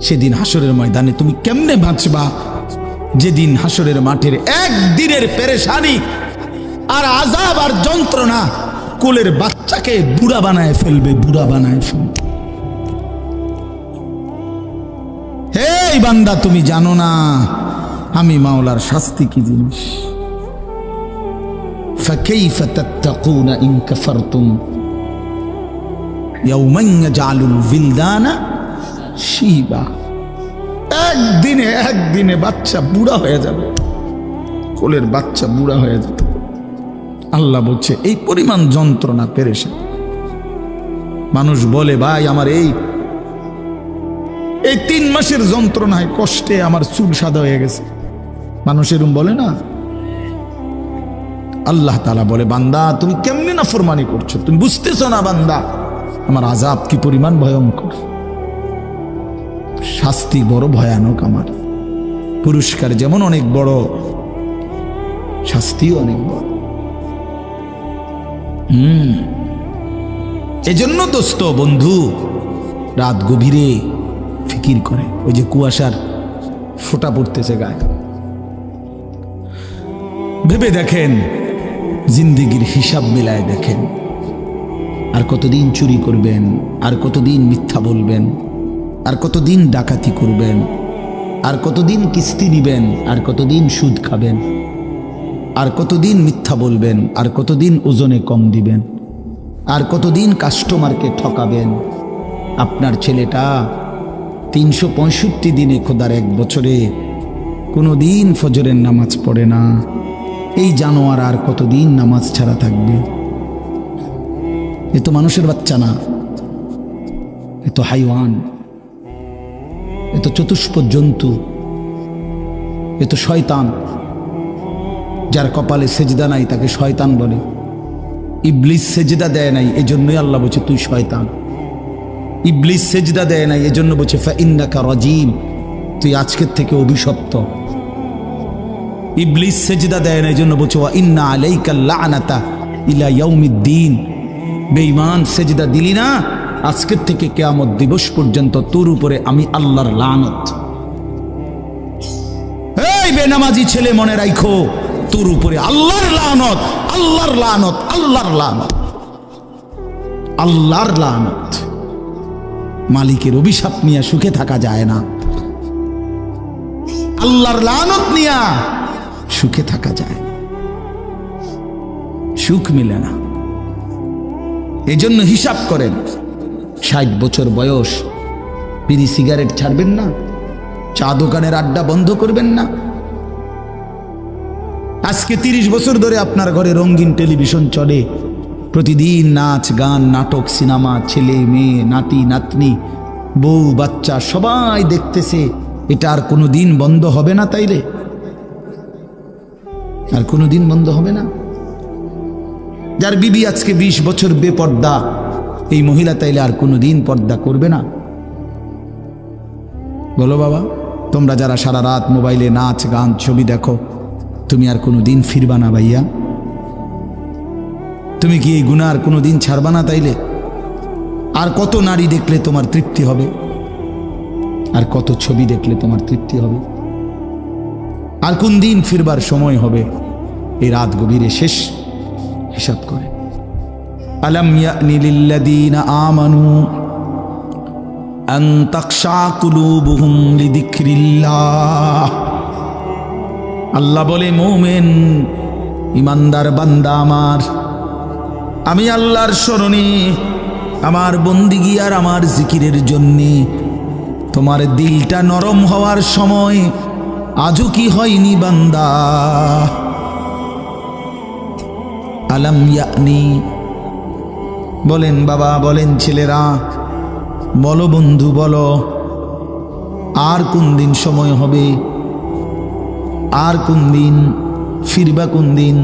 সেদিন হাসরের ময়দানে তুমি কেমনে বাঁচবা, যেদিন হাসরের মাঠের একদিনের পেরেশানি আর আযাব আর যন্ত্রণা কোলের বাচ্চাকে বুড়া বানায় ফেলবে, বুড়া বানায় ফেলবে। হে বান্দা, তুমি জানো না আমি মাওলার শাস্তি কি জিনিস। ফাকাইফা তাত্তাকুনা ইন কাফারতুম ইয়াওমান ইয়াজআলুল বিলদানা শিবা। একদিনে বাচ্চা বুড়া হয়ে যাবে, কোলের বাচ্চা বুড়া হয়ে যাবে। আল্লাহ বলছে এই পরিমাণ যন্ত্রণা পেরেশান। মানুষ বলে ভাই আমার এই 3 মাসের যন্ত্রণায় কষ্টে আমার চুল সাদা হয়ে গেছে, মানুষ এরকম বলে না। আল্লাহ তাআলা বলে বান্দা তুমি কেমনে নাফরমানি করছো, তুমি বুঝতেছো না বান্দা আমার আযাব কি পরিমাণ ভয়ঙ্কর, শাস্তি বড় ভয়ানক আমার। পুরস্কার যেমন অনেক বড়, শাস্তিও অনেক বড়। এজন্য দোস্ত বন্ধু রাত গভীরে ফিকির করে, ওই যে কুয়াশার ফোঁটা পড়তেছে গায়ে, ভেবে দেখেন জিন্দেগির হিসাব মিলায় দেখেন। আর কতদিন চুরি করবেন, আর কতদিন মিথ্যা বলবেন, আর কতদিন ডাকাতি করবেন, আর কতদিন কিস্তি নিবেন, আর কতদিন সুদ খাবেন, আর কতদিন মিথ্যা বলবেন, আর কতদিন ওজনে কম দিবেন, আর কতদিন কাস্টমারকে ঠকাবেন। আপনার ছেলেটা 365 দিনে খোদার 1 বছরে কোনো দিন ফজরের নামাজ পড়ে না। এই জানোয়ার আর কতদিন নামাজ ছাড়া থাকবে? এ তো মানুষের বাচ্চা না, এ তো হাইওয়ান, এ তো চতুষ্প জন্তু, এ তো শয়তান। যার কপালে সেজদা নাই তাকে শয়তান বলে। ইবলিস সেজদা দেয় নাই, এজন্যই আল্লাহ বলছে তুই শয়তান। ইবলিস সেজদা দেয় নাই, এজন্য বলছে ফাইন্নাকা রাজিম, তুই আজকের থেকে অভিশপ্ত। ইবলিস সেজদা দেয় না, এজন্য বলছে ওয়া ইন্না আলাইকা লানাতা ইলা ইয়াউমিদ্দিন, বেঈমান সেজদা দিলি না, আজকের থেকে কিয়ামত দিবস পর্যন্ত তোর উপরে আমি আল্লাহর লানত। এই বেনামাজি ছেলে মনে রাখো, তোর উপরে আল্লাহর লানত, আল্লাহর লানত, আল্লাহর লানত, আল্লাহর লানত। মালিকের অভিশাপ নিয়ে সুখে থাকা যায় না, আল্লাহর লানত নিয়ে সুখে থাকা যায় না, সুখ মিলে না। এজন্য হিসাব করেন, 60 বছর বয়স বিড়ি সিগারেট ছাড়বেন না, চা দোকানের আড্ডা বন্ধ করবেন না। আজকে 30 বছর ধরে আপনার ঘরে রঙিন টেলিভিশন চলে, প্রতিদিন নাচ গান নাটক সিনেমা, ছেলে মেয়ে নাতি নাতনি বউ বাচ্চা সবাই দেখতেছে। এটা আর কোনোদিন বন্ধ হবে না? তাইলে আর কোনোদিন বন্ধ হবে না? যার বিবি আজকে 20 বছর বেপর্দা, এই মহিলা তাইলে আর কোনোদিন পর্দা করবে না? বলো বাবা, তোমরা যারা সারা রাত মোবাইলে নাচ গান ছবি দেখো, তুমি আর কোনোদিন ফিরবা না ভাইয়া? তুমি কি এই গুনাহ আর কোনোদিন ছাড়বা না? তাইলে আর কত নারী দেখলে তোমার তৃপ্তি হবে? আর কত ছবি দেখলে তোমার তৃপ্তি হবে? আর কোন দিন ফিরবার সময় হবে? এই রাত গভীরে শেষ হিসাব করে। আলাম ইয়ানি লিল্লাযীনা আমানু আন তাখশা কুলুবুহুম লিযিকরিল্লাহ। আল্লাহ বলে মুমিন ইমানদার বান্দা আমার, আমি আল্লাহর স্মরণে, আমার বন্দিগি আর আমার জিকিরের জন্যে তোমার দিলটা নরম হওয়ার সময় আজও কি হয়নি বান্দা? আলাম ইয়ানি, বলেন বাবা, বলেন ছেলেরা, বলো বন্ধু, বলো আর কোন দিন সময় হবে? আর কোন দিন ফিরবা? কোন দিন?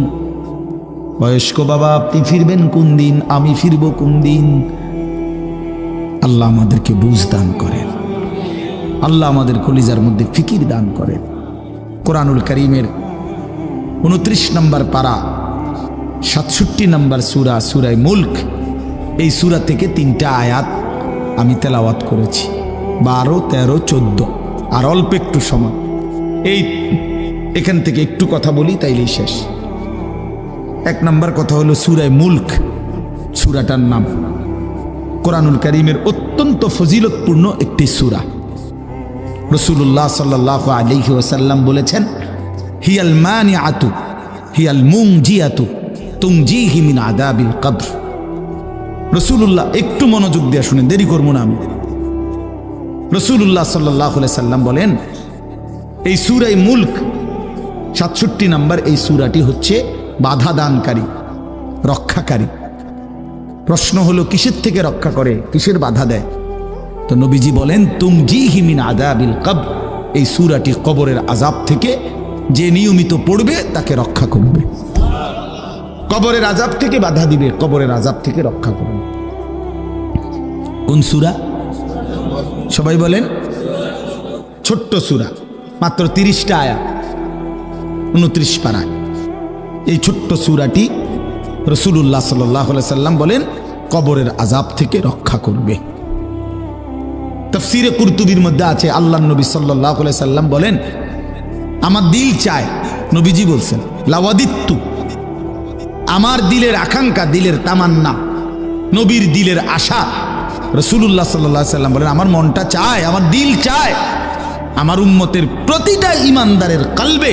বয়স্ক বাবা আপনি ফিরবেন কোন দিন? আমি ফিরব কোন দিন? আল্লাহ আমাদেরকে বুঝ দান করেন, আল্লাহ আমাদের কলিজার মধ্যে ফিকির দান করেন। কোরআনুল কারীমের 29 নম্বর পারা 67 নম্বর সূরা, সূরা মুলক, এই সূরা থেকে 3টা আয়াত আমি তেলাওয়াত করেছি। 12, 13, 14 আর অল্প একটু সময়। এখান থেকে একটু কথা বলি তাইলেই শেষ। 1 নম্বর কথা হলো সূরা মুলক। সূরাটার নাম কোরআনুল কারীমের অত্যন্ত ফজিলতপূর্ণ একটি সূরা। রাসূলুল্লাহ সাল্লাল্লাহু আলাইহি ওয়াসাল্লাম বলেছেন, হিয়াল মানিআতু হিয়াল মুনজিয়াতু তুনজিহি মিন আযাবিল কবর। রাসূলুল্লাহ, একটু মনোযোগ দিয়ে শুনেন, দেরি করব না আমি। রাসূলুল্লাহ সাল্লাল্লাহু আলাইহি সাল্লাম বলেন, এই সূরা মুলক 67 নম্বর এই সূরাটি হচ্ছে বাধা দানকারী, রক্ষাকারী। প্রশ্ন হলো কিসের থেকে রক্ষা করে, কিসের বাধা দেয়? তো নবীজি বলেন, তুনজিহি মিন আযাবিল কবর। এই সূরাটি কবরের আযাব থেকে যে নিয়মিত পড়বে তাকে রক্ষা করবে, কবরের আযাব থেকে বাধা দিবে, কবরের আযাব থেকে রক্ষা করবে। কোন সূরা? সবাই বলেন। ছোট্ট সূরা, মাত্র 30টা আয়াত, 29 পারায়। এই ছোট্ট সূরাটি রাসূলুল্লাহ সাল্লাল্লাহু আলাইহি সাল্লাম বলেন কবরের আযাব থেকে রক্ষা করবে। তাফসীরে কুরতুবীর মধ্যে আছে, আল্লাহর নবী সাল্লাল্লাহু আলাইহি সাল্লাম বলেন, আমার দিল চায়, নবীজি বলছেন, লাওয়াদিত্তু, আমার দিলের আকাঙ্ক্ষা, দিলের তামান্না, নবীর দিলের আশা। রাসূলুল্লাহ সাল্লাল্লাহু আলাইহি সাল্লাম বলেন, আমার মনটা চায়, আমার দিল চায়, আমার উম্মতের প্রতিটা ঈমানদারের কলবে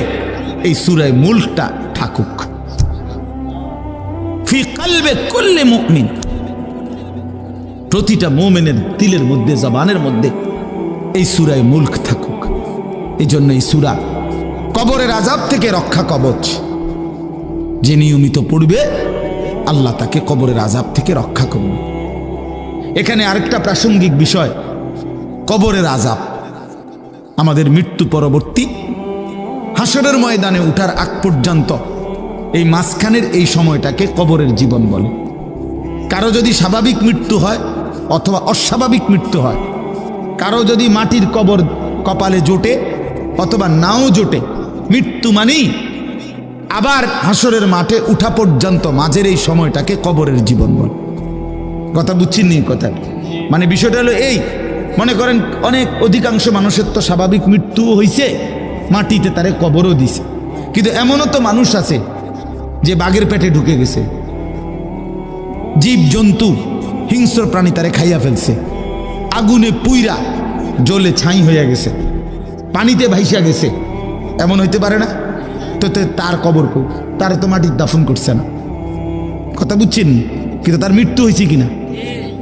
এই সূরা মুলকটা থাকুক। ফি কলবে কুল্লি মুমিন, প্রতিটা মুমিনের দিলের মধ্যে, জবানের মধ্যে এই সূরা মুলক থাকুক। এই জন্য এই সূরা কবরের আযাব থেকে রক্ষা কবচ। যে নিয়মিত পড়বে আল্লাহ তাকে কবরের আযাব থেকে রক্ষা করবে। এখানে আরেকটা প্রাসঙ্গিক বিষয়, কবরের আযাব আমাদের মৃত্যু পরবর্তী হাসরের ময়দানে উঠার আগ পর্যন্ত এই মাঝখানের এই সময়টাকে কবরের জীবন বলে। কারো যদি স্বাভাবিক মৃত্যু হয় অথবা অস্বাভাবিক মৃত্যু হয়, কারো যদি মাটির কবর কপালে জোটে অথবা নাও জোটে, মৃত্যু মানেই আবার হাসরের মাঠে উঠা পর্যন্ত মাঝের এই সময়টাকে কবরের জীবন বলে। কথা বুঝছেন নি? কথা মানে বিষয়টা হলো এই, মনে করেন অনেক অধিকাংশ মানুষের তো স্বাভাবিক মৃত্যু হয়েছে, মাটিতে তারে কবরও দিছে, কিন্তু এমনও তো মানুষ আছে যে বাঘের পেটে ঢুকে গেছে, জীব জন্তু হিংস্র প্রাণী তারে খাইয়া ফেলছে, আগুনে পুইরা জ্বলে ছাই হইয়া গেছে, পানিতে ভাইসা গেছে, এমন হইতে পারে না? তো তার কবর কই? তার তো মাটির দাফন করছে না। কথা বুঝছেন? কিন্তু তার মৃত্যু হয়েছে কিনা?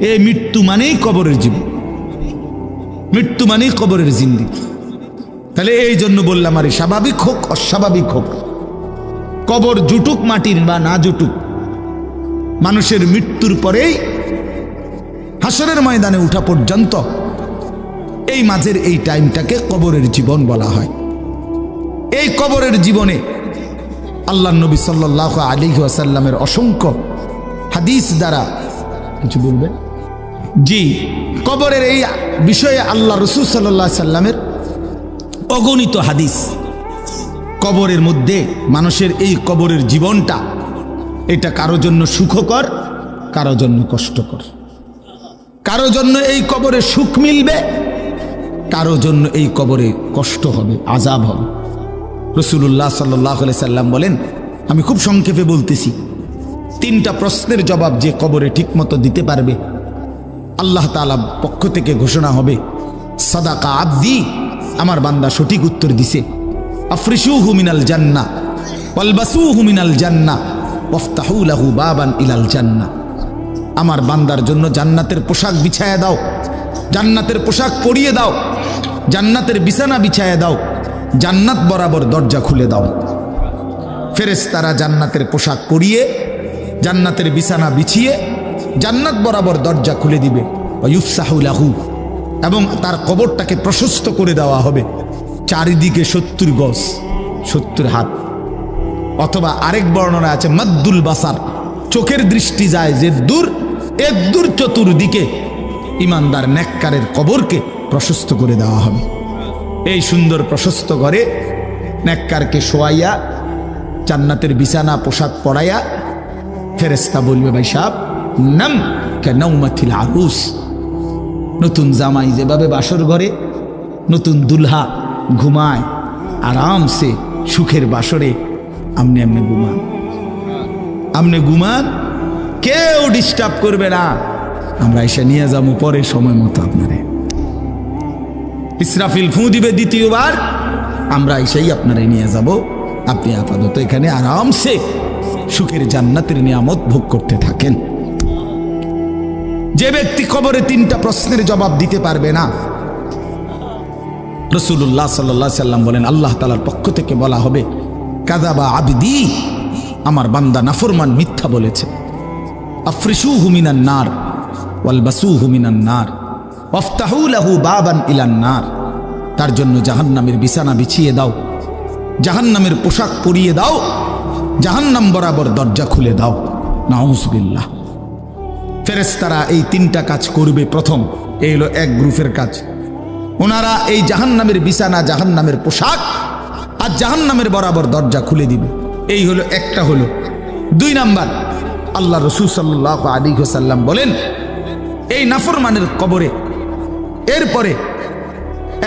এই মৃত্যু মানেই কবরের জীবন, মৃত্যু মানেই কবরের জিন্দেগি। তাহলে এই জন্য বললাম, আরে স্বাভাবিক হোক অস্বাভাবিক হোক, কবর জুটুক মাটির বা না জুটুক, মানুষের মৃত্যুর পরেই হাসরের ময়দানে উঠা পর্যন্ত এই মাঝের এই টাইমটাকে কবরের জীবন বলা হয়। এই কবরের জীবনে আল্লাহর নবী সাল্লাল্লাহু আলাইহি ওয়াসাল্লামের অসংখ্য হাদিস দ্বারা কিছু বলবে। জি, কবরের এই বিষয়ে আল্লাহ রাসূল সাল্লাল্লাহু আলাইহি সাল্লামের অগণিত হাদিস। কবরের মধ্যে মানুষের এই কবরের জীবনটা, এটা কারো জন্য সুখকর, কারো জন্য কষ্টকর, কারো জন্য এই কবরে সুখ মিলবে, কারো জন্য এই কবরে কষ্ট হবে, আযাব হবে। রাসূলুল্লাহ সাল্লাল্লাহু আলাইহি সাল্লাম বলেন, আমি খুব সংক্ষেপে বলতেছি, 3টা প্রশ্নের জবাব যে কবরে ঠিকমতো দিতে পারবে, আল্লাহ তাআলা পক্ষ থেকে ঘোষণা হবে, সাদাকা আবদি, আমার বান্দা সঠিক উত্তর দিছে। আফরিশুহু মিনাল জান্নাহ ওয়ালবাসুহু মিনাল জান্নাহ ওয়াফতাহু লাহু বাবান ইলাল জান্নাহ, আমার বান্দার জন্য জান্নাতের পোশাক বিছায়া দাও, জান্নাতের পোশাক পরিয়ে দাও, জান্নাতের বিছানা বিছায়া দাও, জান্নাত বরাবর দরজা খুলে দাও। ফেরেশতারা জান্নাতের পোশাক পরিয়ে, জান্নাতের বিছানা বিছিয়ে জান্নাত বরাবর দরজা খুলে দিবে। ওয়ায়ুফসাহু লাহু, এবং তার কবরটাকে প্রশস্ত করে দেওয়া হবে, চারিদিকে 70 গজ, 70 হাত, অথবা আরেক বর্ণনা আছে মাদ্দুল বাসার, চোখের দৃষ্টি যায় যে দূর, এর দূর চতুর্দিকে ইমানদার নেককারের কবরকে প্রশস্ত করে দেওয়া হবে। এই সুন্দর প্রশস্ত ঘরে নেককারকে শোয়াইয়া, জান্নাতের বিছানা পোশাক পরাইয়া ফেরেশতা বলবে, ভাই সাহেব নাম কা নাওমাতিল আরুস, নতুন জামাই যেভাবে বাসর ঘরে নতুন দুলহা ঘুমায় আরামসে সুখের বাসরে, আমনে আমনে ঘুমান, আমনে ঘুমান, কেউ ডিস্টার্ব করবে না। আমরা এসে নিয়ে যাবো পরে সময় মতো আপনারে। ইসরাফিল ফু দিবে দ্বিতীয়বার, আমরা এসেই আপনারে নিয়ে যাব। আপনি আপাতত এখানে আরামসে সুখের জান্নাতের নিয়ামত ভোগ করতে থাকেন। যে ব্যক্তি কবরে 3টা প্রশ্নের জবাব দিতে পারবে না, রাসূলুল্লাহ সাল্লাল্লাহু আলাইহি সাল্লাম বলেন আল্লাহ তাআলার পক্ষ থেকে বলা হবে কাযাবা আবদি, আমার বান্দা নাফরমান মিথ্যা বলেছে। আফরিশুহু মিনান নার ওয়ালবাসুহু মিনান নার ওয়াফতাহু লাহু বাবান ইলান নার, তার জন্য জাহান্নামের বিছানা বিছিয়ে দাও, জাহান্নামের পোশাক পরিয়ে দাও, জাহান্নাম বরাবর দরজা খুলে দাও। নাউযুবিল্লাহ। ফেরেশতারা এই 3টা কাজ করবে। প্রথম, এই হলো এক গ্রুপের কাজ। ওনারা এই জাহান্নামের বিছানা, জাহান্নামের পোশাক আর জাহান্নামের বরাবর দরজা খুলে দিবে। এই হলো একটা হলো। 2 নাম্বার, আল্লাহ রাসূল সাল্লাল্লাহু আলাইহি ওয়াসাল্লাম বলেন এই নাফরমানের কবরে এরপরে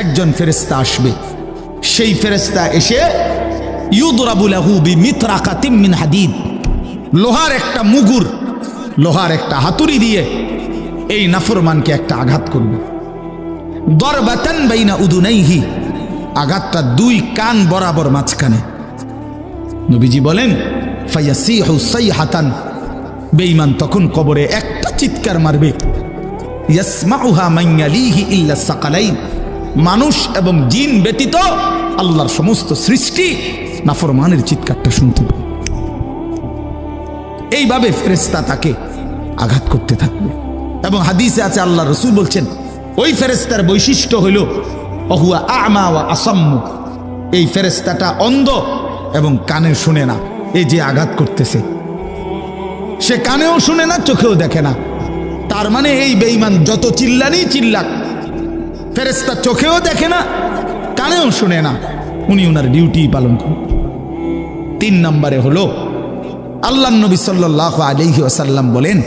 একজন ফেরেশতা আসবে। সেই ফেরেশতা এসে ইউদরাবু লাহু বিমিতরাকাতিম মিন হাদিদ, লোহার একটা মুগুর, লোহার একটা হাতুড়ি দিয়ে এই নাফরমানকে একটা আঘাত করবে। দরবাতান বাইনা উদুনাইহি, আঘাতটা 2 কান বরাবর মাঝখানে। নবীজি বলেন ফায়াসিহু সাইহাতান, বেঈমান তখন কবরে একটা চিৎকার মারবে। ইয়াসমাউহা মান ইয়ালিহি ইল্লা সাকালাইন, মানুষ এবং জিন ব্যতীত আল্লাহর সমস্ত সৃষ্টি নাফরমানের চিৎকারটা শুনতে পাবে। এইভাবে ফেরেশতা তাকে আঘাত করতে থাকবে। এবং হাদিসে আছে আল্লাহ রাসূল বলছেন ওই ফেরেশতার বৈশিষ্ট্য হইল অহুয়া আ'মা ওয়া আসাম্মু, এই ফেরেশতাটা অন্ধ এবং কানে শুনে না। এই যে আঘাত করতেছে সে কানেও শুনে না, চোখেও দেখে না। তার মানে এই বেঈমান যত চিল্লানি চিল্লাক, ফেরেশতা চোখেও দেখে না, কানেও শুনে না, উনি ওনার ডিউটি পালন করেন। 3 নম্বরে হলো আল্লাহর নবী সাল্লাল্লাহু আলাইহি ওয়াসাল্লাম বলেন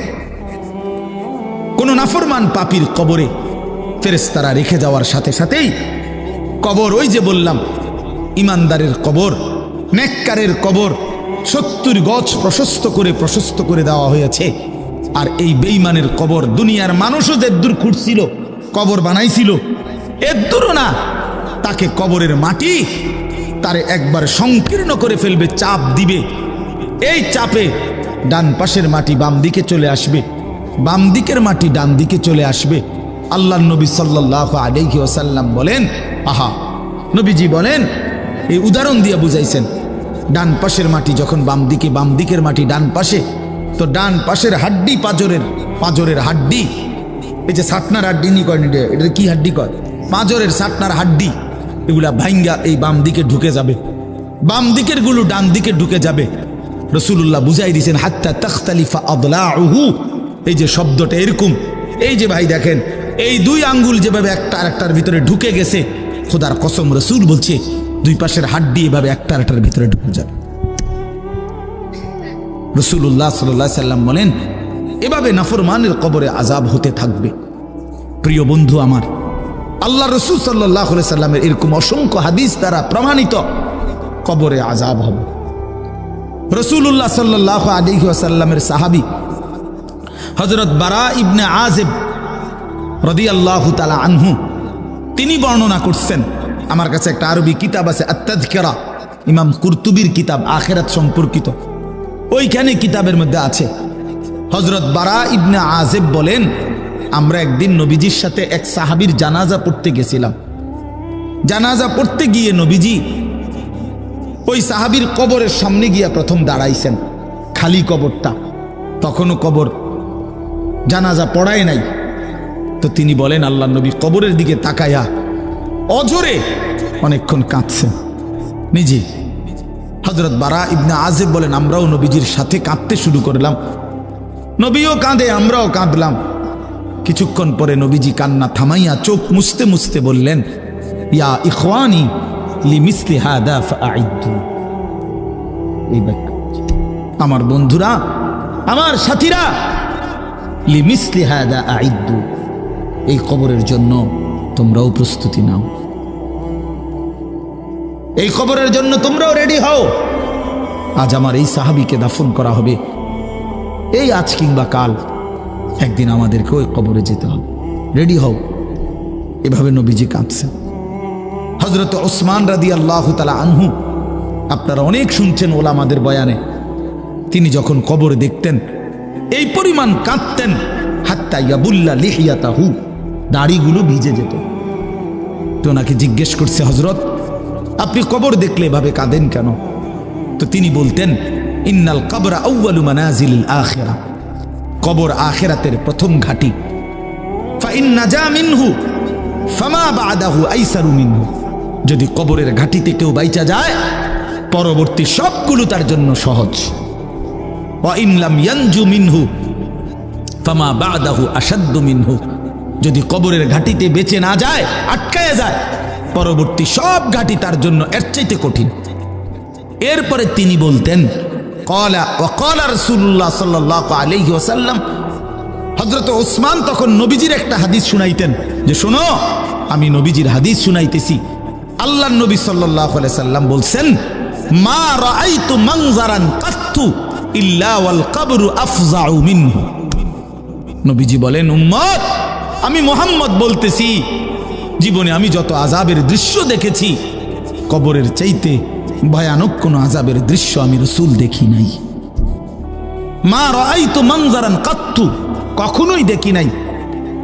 কোন নাফরমান পাপীর কবরে ফেরেশতারা রেখে যাওয়ার সাথে সাথেই কবর, ওই যে বললাম ইমানদারের কবর, নেককারের কবর 70 গজ প্রশস্ত করে দেওয়া হয়েছে। আর এই বেঈমানের কবর দুনিয়ার মানুষও যে দূর খুঁড়ছিল, কবর বানাইছিল, এর দূরও না, তাকে কবরের মাটি তারে একবার সংকীর্ণ করে ফেলবে, চাপ দিবে। এই চাপে ডান পাশের মাটি বাম দিকে চলে আসবে, বাম দিকের মাটি ডান দিকে চলে আসবে। আল্লাহর নবী সাল্লাল্লাহু আলাইহি ওয়াসাল্লাম বলেন, আহা, নবীজি বলেন এই উদাহরণ দিয়ে বুঝাইছেন, ডান পাশের মাটি যখন বাম দিকে, বাম দিকের মাটি ডান পাশে, তো ডান পাশের হাড্ডি, পাঁজরের হাড্ডি, এই যে সাতনার হাড্ডি নি কয়, এটা কি হাড্ডি কয়, পাঁজরের সাতনার হাড্ডি, এগুলা ভাঙ্গা এই বাম দিকে ঢুকে যাবে, বাম দিকের গুলো ডান দিকে ঢুকে যাবে। রাসূলুল্লাহ বুঝাই দিয়েছেন হাত্তা তাখতালিফা আদলাউহু, এই যে শব্দটা এরকম, এই যে ভাই দেখেন এই 2 আঙ্গুল যেভাবে একটা আরেকটার ভিতরে ঢুকে গেছে, খোদার কসম রাসূল বলছে 2 পাশের হাড্ডি এভাবে একটা আরেকটার ভিতরে ঢুকে যাবে। রাসূলুল্লাহ সাল্লাল্লাহু আলাইহি সাল্লাম বলেন এভাবে নাফরমানের কবরে আযাব হতে থাকবে। প্রিয় বন্ধু আমার, আল্লাহ রাসূল সাল্লাল্লাহু আলাইহি সাল্লামের এরকম অসংখ্য হাদিস দ্বারা প্রমাণিত কবরে আযাব হবে। রাসূলুল্লাহ সাল্লাল্লাহু আলাইহি ওয়াসাল্লামের সাহাবী হযরত বারা ইবনে আযিব রাদিয়াল্লাহু তাআলা আনহু, তিনি বর্ণনা করছেন, আমার কাছে একটা আরবি কিতাব আছে আত-তাযকিরা, ইমাম কুরতুবির কিতাব, আখিরাত সম্পর্কিত, ওইখানে কিতাবের মধ্যে আছে হযরত বারা ইবনে আযিব বলেন আমরা একদিন নবীজির সাথে এক সাহাবীর জানাজা পড়তে গেছিলাম। জানাজা পড়তে গিয়ে নবীজি ওই সাহাবীর কবরের সামনে গিয়া প্রথম দাঁড়াইছেন, খালি কবরটা, তখনও কবর জানাজা পড়ায় নাই। তো তিনি বলেন আল্লাহর নবী কবরের দিকে তাকায়া অজরে অনেকক্ষণ কাঁদছেন নিজে। হযরত বারা ইবনে আযিব বলেন আমরাও নবীজির সাথে কাঁদতে শুরু করলাম, নবীও কাঁদে, আমরাও কাঁদলাম। কিছুক্ষণ পরে নবীজি কান্না থামাইয়া চোখ মুছতে মুছতে বললেন ইয়া ইখওয়ানি লিমিসলি হাদা ফাআইদু, এই বাক্য, আমার বন্ধুরা, আমার সাথীরা, লিমিসলি হাদা আইদু, এই কবরের জন্য তোমরাও প্রস্তুতি নাও, এই কবরের জন্য তোমরাও রেডি হও। আজ আমার এই সাহাবীকে দাফন করা হবে, এই আজ কিংবা কাল একদিন আমাদেরকে ওই কবরে যেতে হবে, রেডি হও। এভাবে নবীজি কাঁদছেন। হযরত ওসমান রাদিয়াল্লাহু তাআলা আনহু, আপনারা অনেক শুনছেন ওলামাদের বয়ানে, তিনি যখন কবর দেখতেন এই পরিমাণ কাঁদতেন, হাত্তা ইয়াবুল্লা লিহিয়াতাহু, দাড়িগুলো ভিজে যেত। তো ওনাকে জিজ্ঞেস করছে, হযরত আপনি কবর দেখলে এভাবে কাঁদেন কেন? তো তিনি বলতেন, ইন্নাল কবরা আউয়ালু মানাজিলিল আখিরা, কবর আখিরাতের প্রথম ঘাঁটি। ফা ইন নাজা মিনহু ফামা বাদাহু আইসারু মিনহু, যদি কবরের ঘাঁটিতে কেউ বাইচা যায় পরবর্তী সবগুলো তার জন্য সহজ। ওয়া ইন লাম ইয়ানজু মিনহু ফামা বাদাহু আশাদ্দু মিনহু, যদি কবরের ঘাঁটিতে বেঁচে না যায়, আটকায় যায়, পরবর্তী সব ঘাঁটি তার জন্য এর চাইতে কঠিন। এরপরে তিনি বলতেন, ক্বালা ওয়া ক্বালা রাসূলুল্লাহ সাল্লাল্লাহু আলাইহি ওয়াসাল্লাম, হযরত ওসমান তখন নবীজির একটা হাদিস শুনাইতেন, যে শোনো আমি নবীজির হাদিস শুনাইতেছি। আল্লাহর নবী সাল্লাল্লাহু আলাইহি সাল্লাম বলছেন, মা রাআইতু মানজারান কাত্তু ইল্লা ওয়াল কবরু আফজাউ মিনহু। নবীজি বলেন, উম্মত আমি মুহাম্মদ বলতেছি, জীবনে আমি যত আযাবের দৃশ্য দেখেছি, কবরের চাইতে ভয়ানক কোন আযাবের দৃশ্য আমি রাসূল দেখি নাই। মা রাআইতু মানজারান কাত্তু, কখনোই দেখি নাই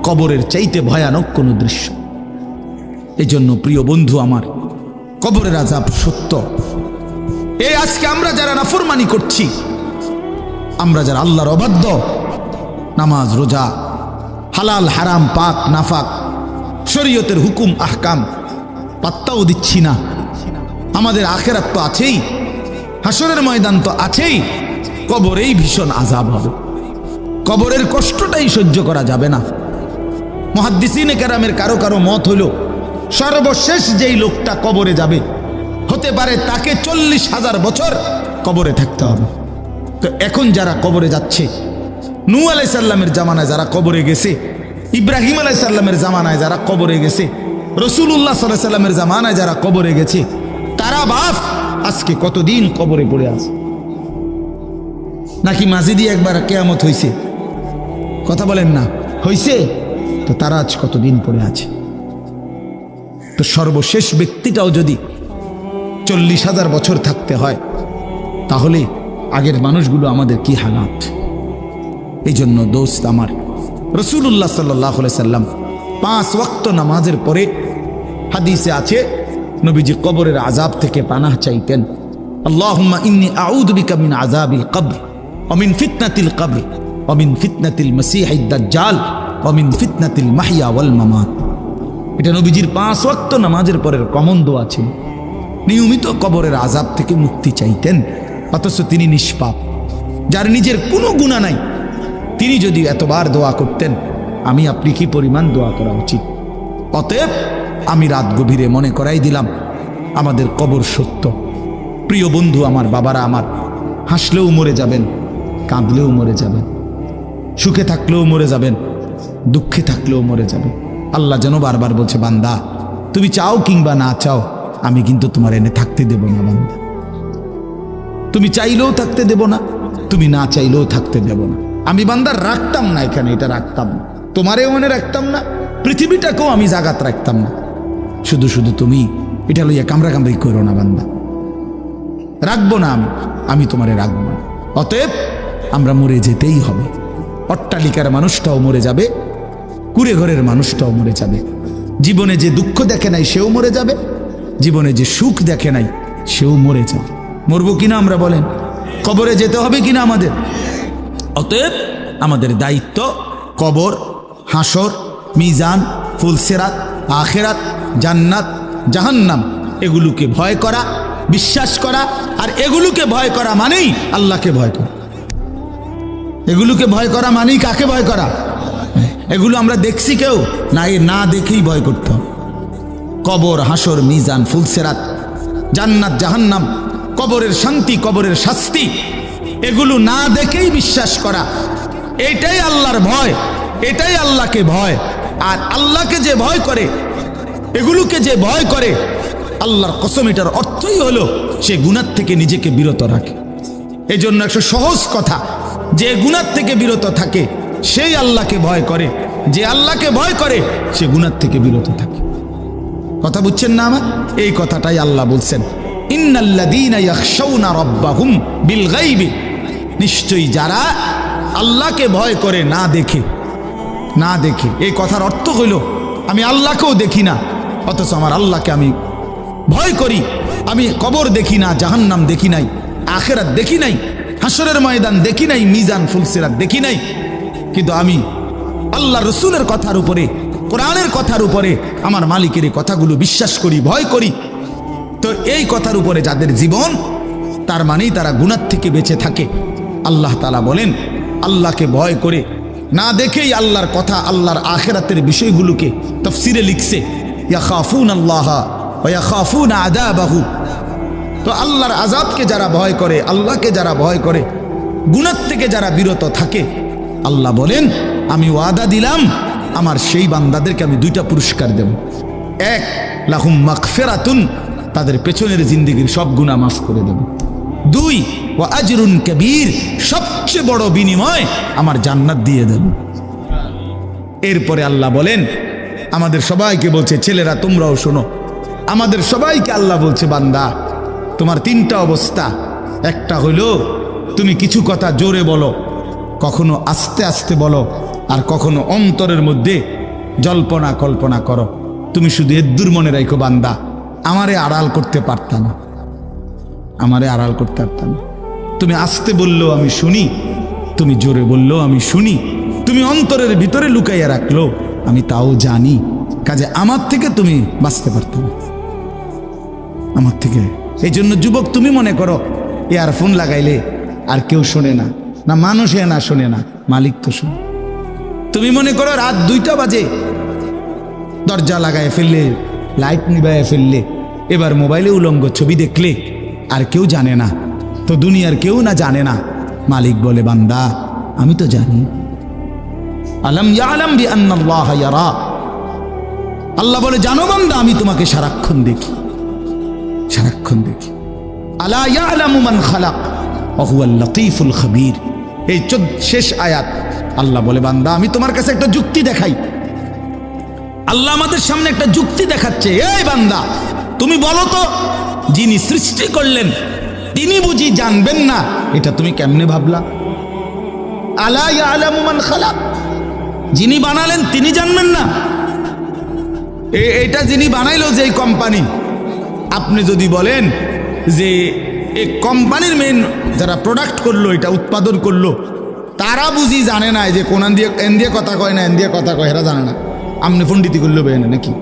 কবরের চাইতে ভয়ানক কোন দৃশ্য। এজন্য প্রিয় বন্ধু আমার, কবরের আযাব সত্য। এই আজকে আমরা যারা নাফরমানি করছি, আমরা যারা আল্লাহর অবাধ্য, নামাজ রোজা, হালাল হারাম পাক নাফাক, শরীয়তের হুকুম আহকাম পাত্তাও দিচ্ছি না, আমাদের আখিরাত তো আছেই, হাসরের ময়দান তো আছেই, কবরেই ভীষণ আযাব হবে, কবরের কষ্টটাই সহ্য করা যাবে না। মুহাদ্দিসিনে কেরামের কারো কারো মত হইল, সর্বশেষ যেই লোকটা কবরে যাবে হতে পারে তাকে 40,000 বছর কবরে থাকতে হবে। তো এখন যারা কবরে যাচ্ছে, নূহ আলাইহিস সালামের জামানায় যারা কবরে গেছে, ইব্রাহিম আলাইহিস সালামের জামানায় যারা কবরে গেছে, রাসূলুল্লাহ সাল্লাল্লাহু আলাইহি সাল্লামের জামানায় যারা কবরে গেছে, তারা বাপ আজকে কতদিন কবরে পড়ে আছে? নাকি মাঝিদি একবার কিয়ামত হইছে? কথা বলেন না, হইছে? তো তারা আজ কতদিন পড়ে আছে? তো সর্বশেষ ব্যক্তিটাও যদি 40,000 বছর থাকতে হয়, তাহলে আগের মানুষগুলো আমাদের কি হালাত? এই জন্য দোস্ত আমার, রাসূলুল্লাহ সাল্লাল্লাহু আলাইহি সাল্লাম 5 ওয়াক্ত নামাজের পরে হাদিসে আছে নবীজি কবরের আযাব থেকে পানাহ চাইতেন। আল্লাহুম্মা ইন্নী আউযু বিকা মিন আযাবিল কবর ওয়া মিন ফিতনাতিল কবর ওয়া মিন ফিতনাতিল মাসীহিদ দাজ্জাল ওয়া মিন ফিতনাতিল মাহইয়া ওয়াল মামাত। এটা নবীজির 5 ওয়াক্ত নামাজের পরের কমন দোয়া ছিল। নিয়মিত কবরের আযাব থেকে মুক্তি চাইতেন, অথচ তিনি নিষ্পাপ, যার নিজের কোনো গুনাহ নাই, তিনি যদি এতবার দোয়া করতেন, আমি আপনি কি পরিমাণ দোয়া করা উচিত? অতএব আমি রাত গভীরে মনে করাই দিলাম, আমাদের কবর সত্য। প্রিয় বন্ধু আমার, বাবারা আমার, হাসলেও মরে যাবেন, কাঁদলেও মরে যাবেন, সুখে থাকলেও মরে যাবেন, দুঃখে থাকলেও মরে যাবেন। আল্লাহ যেন বারবার বলছে, বান্দা তুমি চাও কিংবা না চাও, আমি কিন্তু তোমার এনে থাকতে দেব না। বান্দা তুমি চাইলেও থাকতে দেব না, তুমি না চাইলেও থাকতে দেব না। আমি বান্দার রাখতাম না, এখানে এটা রাখতাম না, তোমারেও মনে রাখতাম না, পৃথিবীটাকেও আমি জাগাত রাখতাম না। শুধু শুধু তুমি এটা লইয়া কামড়াকামড়ি করো না বান্দা, রাখবো না আমি তোমারে রাখবো না। অতএব আমরা মরে যেতেই হবে। অট্টালিকার মানুষটাও মরে যাবে, কুড়ে ঘরের মানুষটাও মরে যাবে। জীবনে যে দুঃখ দেখে নাই সেও মরে যাবে, জীবনে যে সুখ দেখে নাই সেও মরে যাবে। মরবো কিনা আমরা বলেন? কবরে যেতে হবে কিনা আমাদের? অতএব আমাদের দায়িত্ব কবর, হাসর, মিজান, ফুলসিরাত, আখিরাত, জান্নাত, জাহান্নাম, এগুলোকে ভয় করা, বিশ্বাস করা। আর এগুলোকে ভয় করা মানেই আল্লাহকে ভয় করা। এগুলোকে ভয় করা মানেই কাকে ভয় করা? এগুলো আমরা দেখছি কেউ না, এ না দেখেই ভয় করতে হবে। কবর, হাসর, মিজান, ফুলসিরাত, জান্নাত, জাহান্নাম, কবরের শান্তি, কবরের শাস্তি, এগুলো না দেখেই বিশ্বাস করা, এটাই আল্লাহর ভয়, এটাই আল্লাহকে ভয়। আর আল্লাহকে যে ভয় করে, এগুলোকে যে ভয় করে, আল্লাহর কসম এটার অর্থই হলো সে গুনাহ থেকে নিজেকে বিরত রাখে। এই জন্য একটা সহজ কথা, যে গুনাহ থেকে বিরত থাকে সেই আল্লাহকে ভয় করে, যে আল্লাহকে ভয় করে সে গুনাহ থেকে বিরত থাকে। কথা বুঝছেন না আমার? এই কথাটাই আল্লাহ বলছেন, ইন্নাল্লাযীনা ইয়াখশাউনা রাব্বাহুম বিল গায়বি, নিশ্চয়ই যারা আল্লাহকে ভয় করে না দেখে। না দেখে এই কথার অর্থ হইল আমি আল্লাহকেও দেখি না, অথচ আমার আল্লাহকে আমি ভয় করি। আমি কবর দেখি না, জাহান্নাম দেখি নাই, আখিরাত দেখি নাই, হাসরের ময়দান দেখি নাই, মিজান ফুলসিরাত দেখি নাই, কিন্তু আমি আল্লাহ রসুলের কথার উপরে, কোরআনের কথার উপরে, আমার মালিকের এই কথাগুলো বিশ্বাস করি, ভয় করি। তো এই কথার উপরে যাদের জীবন, তার মানেই তারা গুনাহ থেকে বেঁচে থাকে। আল্লাহ তাআলা বলেন, আল্লাহকে ভয় করে না দেখেই আল্লাহর কথা, আল্লাহর আখিরাতের বিষয়গুলোকে তাফসিরে লিখছে, ইয়াখাফুনাল্লাহ ওয়া ইয়াখাফুনা আযাবাহু। তো আল্লাহর আযাবকে যারা ভয় করে, আল্লাহকে যারা ভয় করে, গুনাহ থেকে যারা বিরত থাকে, আল্লাহ বলেন আমি ওয়াদা দিলাম আমার সেই বান্দাদেরকে আমি দুইটা পুরস্কার দেব। এক, লাহুম মাগফিরাতুন, তাদের পেছনের জিন্দেগির সব গুনাহ মাফ করে দেব। দুই, ওয়া আজরুন কাবীর, সবচেয়ে বড় বিনিময় আমার জান্নাত দিয়ে দেব। এরপরে আল্লাহ বলেন, আমাদের সবাইকে বলছে, ছেলেরা তোমরাও শোনো, আমাদের সবাইকে আল্লাহ বলছে, বান্দা তোমার তিনটা অবস্থা। একটা হইলো তুমি কিছু কথা জোরে বলো, কখনো আস্তে আস্তে বলো, আর কখনো অন্তরের মধ্যে জল্পনা কল্পনা করো। তুমি শুধু এদ্দুর মনে রাখো, বান্দা আমারে আড়াল করতে পারতা না, আমারে আড়াল করতে পারতাম না। তুমি আস্তে বললেও আমি শুনি, তুমি জোরে বললেও আমি শুনি, তুমি অন্তরের ভিতরে লুকাইয়া রাখলো আমি তাও জানি। কাজে আমার থেকে তুমি বাঁচতে পারতো না, আমার থেকে। এই জন্য যুবক, তুমি মনে করো ইয়ারফোন লাগাইলে আর কেউ শোনে না, না মানুষে না শোনে না, মালিক তো শোনে। তুমি মনে করো রাত 2টা বাজে, দরজা লাগায় ফেললে, লাইট নিভাইয়া ফেললে, এবার মোবাইলে উলঙ্গ ছবি দেখলে আর কেউ জানে না, তো দুনিয়ার কেউ না জানে না, মালিক বলে, বান্দা আমি তো জানি। আলাম ইয়ালাম বিআন্নাল্লাহ ইয়ারা, আল্লাহ বলে, জানো বান্দা আমি তোমাকে সারাক্ষণ দেখি, সারাক্ষণ দেখি। আলা ইয়ালামু মান খালাক ওয়া হুয়াল লাতীফুল খাবীর। এই শেষ আয়াত আল্লাহ বলে, বান্দা আমি তোমার কাছে একটা যুক্তি দেখাই। আল্লাহ আমাদের সামনে একটা যুক্তি দেখাচ্ছে, এই বান্দা তুমি বলো তো, যিনি সৃষ্টি করলেন তিনি বুঝি জানবেন না? এটা তুমি কেমনে ভাবলা? আলা ইয়ালামু মান খালাক, যিনি বানালেন তিনি জানবেন না? এটা যিনি বানাইলো, যে কোম্পানি, আপনি যদি বলেন যে এই কোম্পানির মেন যারা প্রোডাক্ট করলো, এটা উৎপাদন করলো, তারা বুঝি জানে না যে কোন দিয়ে এন দিয়ে কথা কয় না, এন দিয়ে কথা কয়, এরা জানে না, আপনি পণ্ডিতি করলো বেনে নাকি?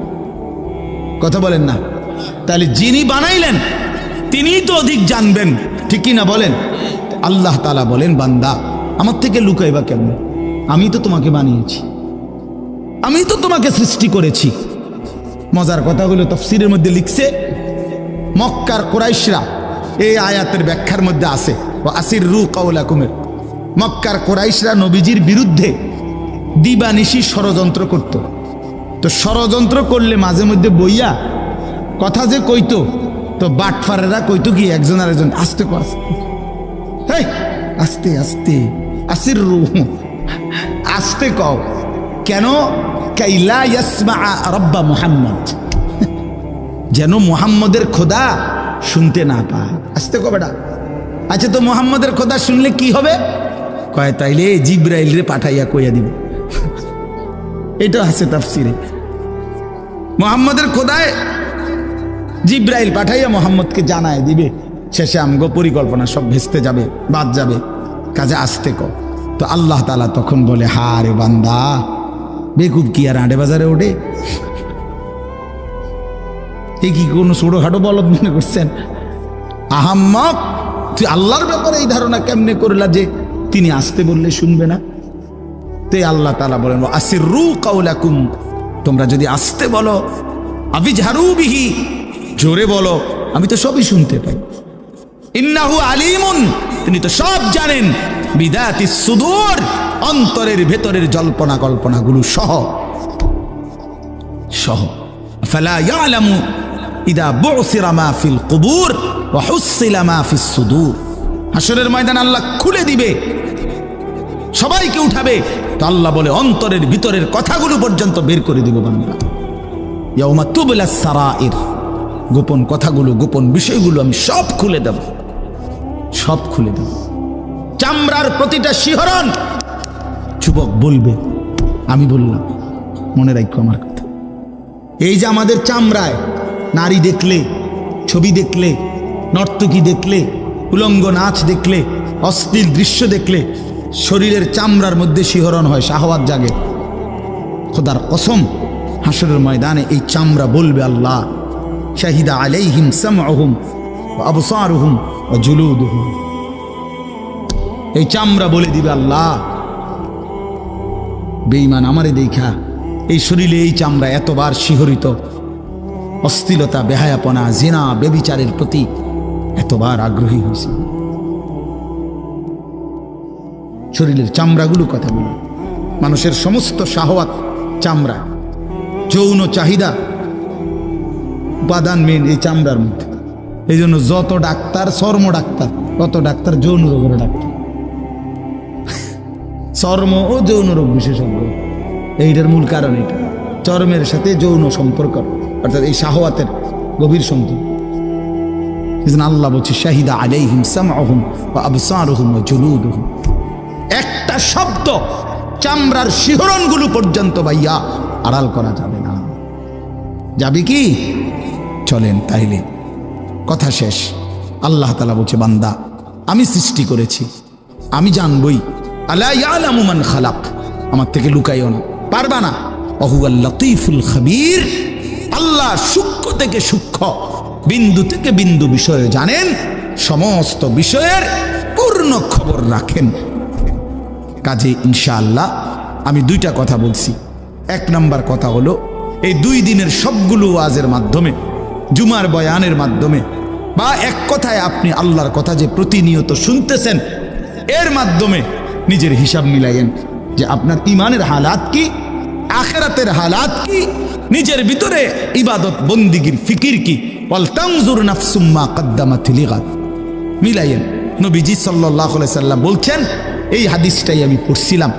কথা বলেন না? তাহলে যিনি বানাইলেন তিনিই তো অধিক জানবেন, ঠিক কি না বলেন? আল্লাহ তাআলা বলেন, বান্দা আমার থেকে লুকাইবা কেমন? আমি তো তোমাকে বানিয়েছি, আমি তো তোমাকে সৃষ্টি করেছি। মজার কথাগুলো তাফসীরের মধ্যে লিখছে, মক্কার কুরাইশরা এই আয়াতের ব্যাখ্যার মধ্যে আছে, ও আসিররু কাওলাকুমের, মক্কার কুরাইশরা নবীজির বিরুদ্ধে দিবানিশি ষড়যন্ত্র করত। তো ষড়যন্ত্র করলে মাঝে মধ্যে বইয়া কথা যে কইতো, তো বাটফারেরা কইতো কি একজন আরেকজন, আস্তে কো, আস্তে, হেই আস্তে আস্তে, আসিররু, আস্তে কও। কেন? কাইলা ইয়াসমা রাব্বা মুহাম্মদ, যেন মুহাম্মদের খোদা শুনতে না পায়। আস্তে কো বেটা। আচ্ছা, তো মুহাম্মদের খোদা শুনলে কি হবে? কয় তাইলে জিব্রাইল রে পাঠাইয়া কইয়া দিব। এটা আছে তাফসীরে, মুহাম্মদের খোদায় জিব্রাইল পাঠাইয়া মুহাম্মদকে জানায় দিবে, শেষে আমগো পরিকল্পনা সব ভেস্তে যাবে, বাদ যাবে, কাজে আস্তে কও। তো আল্লাহ তাআলা তখন বলে, হারে বান্দা, বেকুব কি আর আড়ে বাজারে ওঠে? এ কি কোনো ছোটখাটো বলদ মনে করছেন? আহাম্মক, তুই আল্লাহর ব্যাপারে এই ধারণা কেমনে করলা যে তিনি আসতে বললে শুনবে না? তে আল্লাহ তাআলা বলেন, আসিররু কাওলাকুম, তোমরা যদি আসতে বলো, আবিজহারু বিহি, জোরে বলো, আমি তো সবই শুনতে পাই। ইন্নাহু আলিমুন, তিনি তো সব জানেন, বিদাতিস সুদূর, অন্তরের ভেতরের জল্পনা কল্পনাগুলো সহ। সহ। ফালা ইয়ালামু ইদা বুসিরা মা ফিল কুবুর ওয়া হুসিলা মা ফিস সুদূর। হাসরের ময়দান আল্লাহ খুলে দিবে, সবাইকে উঠাবে, তো আল্লাহ বলে অন্তরের ভিতরের কথাগুলো পর্যন্ত বের করে দিব বান্দা। ইয়াউমা তুবলাস সারাইর, গোপন কথাগুলো, গোপন বিষয়গুলো আমি সব খুলে দেব, সব খুলে দেব। চামড়ার প্রতিটা শিহরণ যুবক বলবে, আমি বললাম, মনে রাখো আমার কথা। এই যে আমাদের চামড়ায় নারী দেখলে, ছবি দেখলে, নর্তকী দেখলে, উলঙ্গ নাচ দেখলে, অশ্লীল দৃশ্য দেখলে শরীরের চামড়ার মধ্যে শিহরণ হয়, শাহওয়াত জাগে। খোদার কসম, হাসরের ময়দানে এই চামড়া বলবে, আল্লাহ শাহিদা আলাইহিম সামউহুম ওয়া আবসারুহুম ওয়া জুলুদুহুম। এই চামড়া বলে দিবে, আল্লাহ বেঈমান আমারে দেখা এই শরীরে এই চামড়া এতবার শিহরিত, অশ্লীলতা, বেহায়াপনা, জিনা, ব্যভিচারের প্রতি এতবার আগ্রহী হয়েছে। শরীরের চামড়াগুলো কথা বলে, মানুষের সমস্ত শাহওয়াত চামড়া, যৌন চাহিদা উপাদান মেন এই চামড়ার মধ্যে। এই জন্য যত ডাক্তার চর্ম ডাক্তার, তত ডাক্তার যৌন রোগের ডাক্তার, চর্ম ও যৌন রোগ বিশেষজ্ঞ। এইটার মূল কারণ এটা, চর্মের সাথে যৌন সম্পর্ক, অর্থাৎ এই শাহওয়াতের গভীর সম্পর্ক। আল্লাহ বলছে শাহিদা আলাইহিম সামউহুম ওয়া আবসারুহুম ওয়া জুলুদুহুম। একটা শব্দ চামড়ার শিহরণগুলো পর্যন্ত ভাইয়া আড়াল করা যাবে না। যাবে কি? চলেন তাইলে, কথা শেষ। আল্লাহ তাআলা বলছে, বান্দা আমি সৃষ্টি করেছি, আমি জানবই। আলা ইয়ালামু মান খালাক, আমার থেকে লুকাইও না, পারবা না। ওয়া হুয়াল লতীফুল খাবীর, আল্লাহ সূক্ষ্ম থেকে সূক্ষ্ম, বিন্দু থেকে বিন্দু বিষয়ে জানেন, সমস্ত বিষয়ের পূর্ণ খবর রাখেন। কাজে ইনশাআল্লাহ আমি দুইটা কথা বলছি। এক নাম্বার কথা হলো, এই 2 দিনের সবগুলো ওয়াজের মাধ্যমে, জুমার বয়ানের মাধ্যমে, বা এক কথায় আপনি আল্লাহর কথা যে প্রতিনিয়ত শুনতেছেন, এর মাধ্যমে নিজের হিসাব মিলাইয়েন যে আপনার ইমানের হালাত কি, আখিরাতের হালাত কি, নিজের ভিতরে ইবাদত বন্দিগির ফিকির কি। ওয়াল তানজুর নাফসুম মা কদ্দামাত লিগাদ, মিলাইয়েন। নবীজি সাল্লাল্লাহু আলাইহি সাল্লাম বলছেন, এই হাদিসটাই আমি পড়ছিলাম,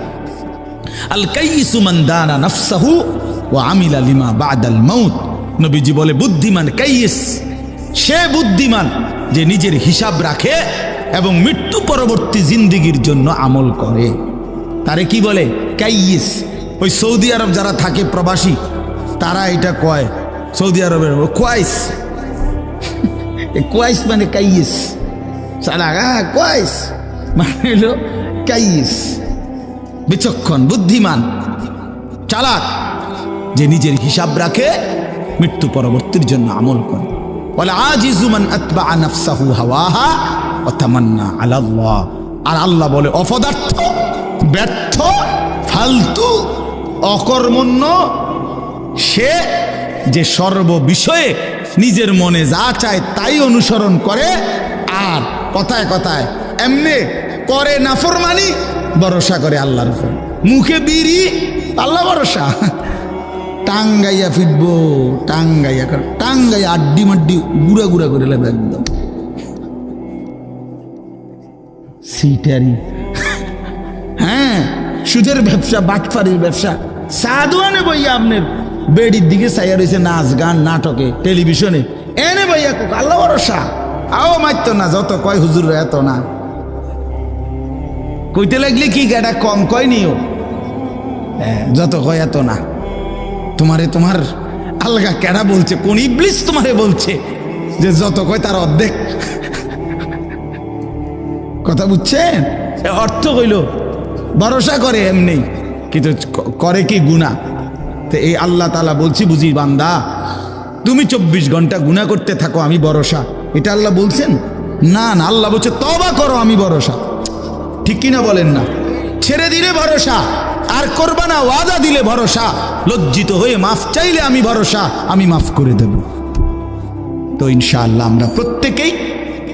আল কাইয়িসু মান দানা নাফসাহু ওয়া আমিলা লিমা বাদাল মাউত। নবীজি বলে, বুদ্ধিমান কাইয়িস, সে বুদ্ধিমান যে নিজের হিসাব রাখে এবং মৃত্যু পরবর্তী জিন্দেগির জন্য আমল করে। তারে কি বলে? কাইয়িস। ওই সৌদি আরব যারা থাকে প্রবাসী, তারা এটা কয়, সৌদি আরবের কোয়াইস। কোয়াইস মানে কাইয়িস, সালা কোয়াইস মানে হলো কাইয়িস, বিচক্ষণ, বুদ্ধিমান, চালাক, যে নিজের হিসাব রাখে, মৃত্যু পরবর্তীর জন্য আমল করে। ওয়ালা আজিজু মান আতবা নাফসাহু হাওয়াহা ওয়া তামান্না আলা আল্লাহ। আর আল্লাহ বলে, অপদার্থ, ব্যর্থ, ফালতু, অকর্মণ্য সে যে সর্ব বিষয়ে নিজের মনে যা চায় তাই অনুসরণ করে, আর কথায় কথায় এমনি করে নাফরমানি, ভরসা করে আল্লাহর উপর, মুখে বিড়ি, আল্লাহ ভরসা, টাঙ্গাইয়া ফিটবো, টাঙ্গাইয়া আড্ডি মাড্ডি গুড়া গুড়া করে লাগবে একদম সিটারি। হ্যাঁ, সুদের ব্যবসা, বাটফারির ব্যবসা, সাধুয়ানে বইয়া আপনার বেডির দিকে চাইয়া রয়েছে, নাচ গান নাটকে, টেলিভিশনে, এনে বইয়া আল্লাহ ভরসা। আও মারতো না, যত কয় হুজুর এত না, কইতে লাগলে কি গাড়া কম কয় নিও, যত কয় এত না। তোমার আলগা কেডা বলছে, কোন ইবলিস তোমারে বলছে যে যত কয় তার অর্ধেক? কথা বুঝছেন? অর্থ হইল ভরসা করে এমনি, কিন্তু করে কি গুনাহ। তো এই আল্লাহ তাআলা বলছি, বুঝি বান্দা তুমি 24 ঘন্টা গুনাহ করতে থাকো, আমি ভরসা, এটা আল্লাহ বলছেন? না না, আল্লাহ বলছে তওবা করো, আমি ভরসা। ঠিক কিনা বলেন না? ছেড়ে দিলে ভরসা, আর করবা না, ওয়াদা দিলে ভরসা, লজ্জিত হয়ে মাফ চাইলে আমি ভরসা, আমি মাফ করে দেব। তো ইনশাআল্লাহ আমরা প্রত্যেকেই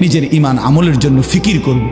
নিজের ঈমান আমলের জন্য ফিকির করব।